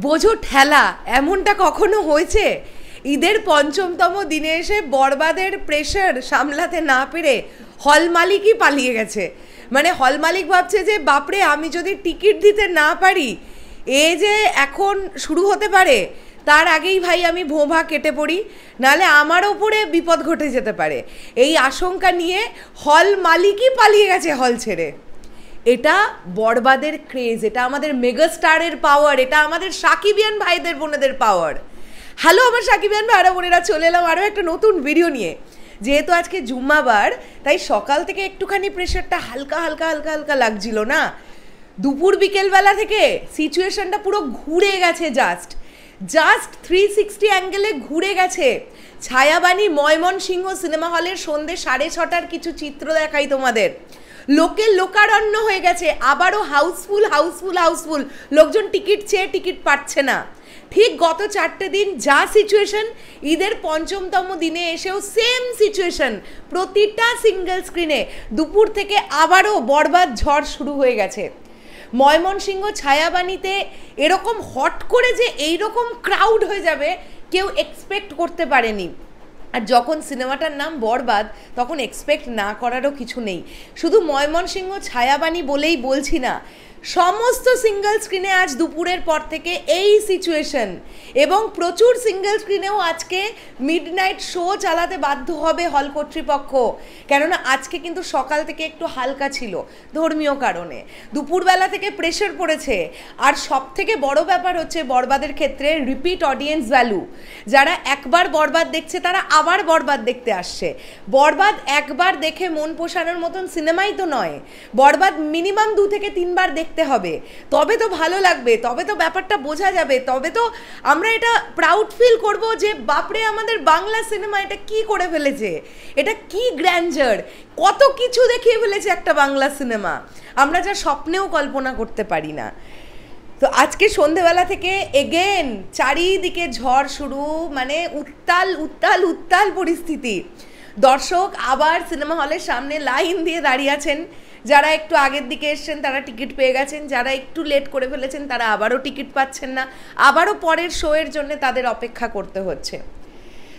বোঝো ঠেলা এমনটা কখনো হয়েছে? ঈদের পঞ্চমতম দিনে এসে বরবাদের প্রেশার সামলাতে না পেরে হল মালিকই পালিয়ে গেছে। মানে হল মালিক ভাবছে যে বাপরে, আমি যদি টিকিট দিতে না পারি এ যে এখন শুরু হতে পারে, তার আগেই ভাই আমি ভোঁভা কেটে পড়ি, নাহলে আমার ওপরে বিপদ ঘটে যেতে পারে। এই আশঙ্কা নিয়ে হল মালিকই পালিয়ে গেছে হল ছেড়ে। এটা বরবাদের ক্রেজ, এটা আমাদের মেগাস্টারের পাওয়ার, এটা আমাদের সাকিবিয়ান ভাইদের বোনেদের পাওয়ার। হ্যালো আমার সাকিবিয়ান ভাইরা বোনেরা, চলে এলাম আরও একটা নতুন ভিডিও নিয়ে। যেহেতু আজকে জুম্মাবার, তাই সকাল থেকে একটুখানি প্রেশারটা হালকা হালকা হালকা হালকা লাগছিল না। দুপুর বিকেলবেলা থেকে সিচুয়েশনটা পুরো ঘুরে গেছে, জাস্ট 360 অ্যাঙ্গেলে ঘুরে গেছে। ছায়াবাণী ময়মনসিংহ সিনেমা হলের সন্ধ্যে 6:30টার কিছু চিত্র দেখাই তোমাদের। লোকের লোকারণ্য হয়ে গেছে, আবারও হাউসফুল হাউসফুল হাউসফুল, লোকজন টিকিট চেয়ে টিকিট পাচ্ছে না। ঠিক গত 4টে দিন যা সিচুয়েশন, ঈদের পঞ্চমতম দিনে এসেও সেম সিচুয়েশন। প্রতিটা সিঙ্গেল স্ক্রিনে দুপুর থেকে আবারও বরবাদ ঝড় শুরু হয়ে গেছে। ময়মনসিংহ ছায়াবাণীতে এরকম হট করে যে এইরকম ক্রাউড হয়ে যাবে কেউ এক্সপেক্ট করতে পারেনি। আর যখন সিনেমাটার নাম বরবাদ, তখন এক্সপেক্ট না করারও কিছু নেই। শুধু ময়মনসিংহ ছায়াবাণী বলেই বলছি না, সমস্ত সিঙ্গেল স্ক্রিনে আজ দুপুরের পর থেকে এই সিচুয়েশন। এবং প্রচুর সিঙ্গেল স্ক্রিনেও আজকে মিডনাইট শো চালাতে বাধ্য হবে হল কর্তৃপক্ষ, কেননা আজকে কিন্তু সকাল থেকে একটু হালকা ছিল ধর্মীয় কারণে, দুপুরবেলা থেকে প্রেশার পড়েছে। আর সব থেকে বড় ব্যাপার হচ্ছে বরবাদের ক্ষেত্রে রিপিট অডিয়েন্স ভ্যালু। যারা একবার বরবাদ দেখছে তারা আবার বরবাদ দেখতে আসছে। বরবাদ একবার দেখে মন পোষানোর মতন সিনেমাই তো নয়, বরবাদ মিনিমাম 2 থেকে 3 বার দেখতে হবে, তবে তো ভালো লাগবে, তবে তো ব্যাপারটা বোঝা যাবে, তবে তো আমরা এটা প্রাউড ফিল করব যে বাপরে আমাদের বাংলা সিনেমা এটা কি করে ফেলেছে, এটা কি গ্র্যান্ডার, কত কিছু দেখিয়ে ফেলেছে একটা বাংলা সিনেমা, আমরা যা স্বপ্নেও কল্পনা করতে পারি না। তো আজকে সন্ধেবেলা থেকে এগেন চারিদিকে ঝড় শুরু, মানে উত্তাল উত্তাল উত্তাল পরিস্থিতি। দর্শক আবার সিনেমা হলের সামনে লাইন দিয়ে দাঁড়িয়ে আছেন। যারা একটু আগের দিকে এসছেন তারা টিকিট পেয়ে গেছেন, যারা একটু লেট করে ফেলেছেন তারা আবারও টিকিট পাচ্ছেন না, আবারও পরের শোয়ের জন্য তাদের অপেক্ষা করতে হচ্ছে।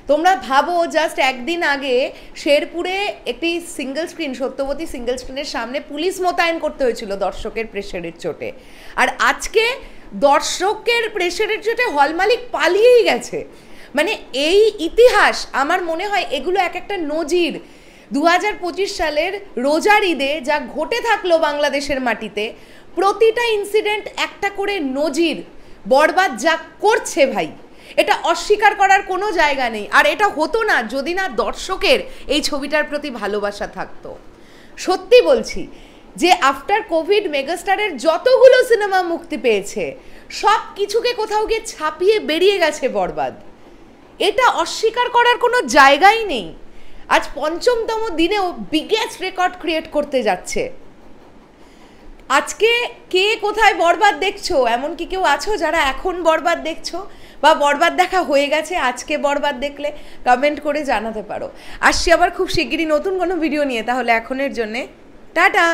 তোমরা ভাবো, জাস্ট একদিন আগে শেরপুরে একটি সিঙ্গেল স্ক্রিন, সত্যবতী সিঙ্গেল স্ক্রিনের সামনে পুলিশ মোতায়েন করতে হয়েছিল দর্শকের প্রেশারের চোটে, আর আজকে দর্শকের প্রেশারের চোটে হল মালিক পালিয়েই গেছে। মানে এই ইতিহাস, আমার মনে হয় এগুলো এক একটা নজির। 2025 সালের রোজার ঈদে যা ঘটে থাকলো বাংলাদেশের মাটিতে, প্রতিটা ইনসিডেন্ট একটা করে নজির। বরবাদ যা করছে ভাই, এটা অস্বীকার করার কোনো জায়গা নেই। আর এটা হতো না যদি না দর্শকের এই ছবিটার প্রতি ভালোবাসা থাকতো। সত্যি বলছি যে আফটার কোভিড মেগাস্টারের যতগুলো সিনেমা মুক্তি পেয়েছে, সব কিছুকে কোথাও গিয়ে ছাপিয়ে বেরিয়ে গেছে বরবাদ। এটা অস্বীকার করার কোনো জায়গাই নেই। আজ পঞ্চমতম দিনেও বিগেস্ট রেকর্ড ক্রিয়েট করতে যাচ্ছে। আজকে কে কোথায় বরবাদ দেখছো, এমন কি কেউ আছো যারা এখন বরবাদ দেখছো বা বরবাদ দেখা হয়ে গেছে, আজকে বরবাদ দেখলে কমেন্ট করে জানাতে পারো। আসছি আবার খুব শিগগিরই নতুন কোনো ভিডিও নিয়ে, তাহলে এখনের জন্যে টাটা।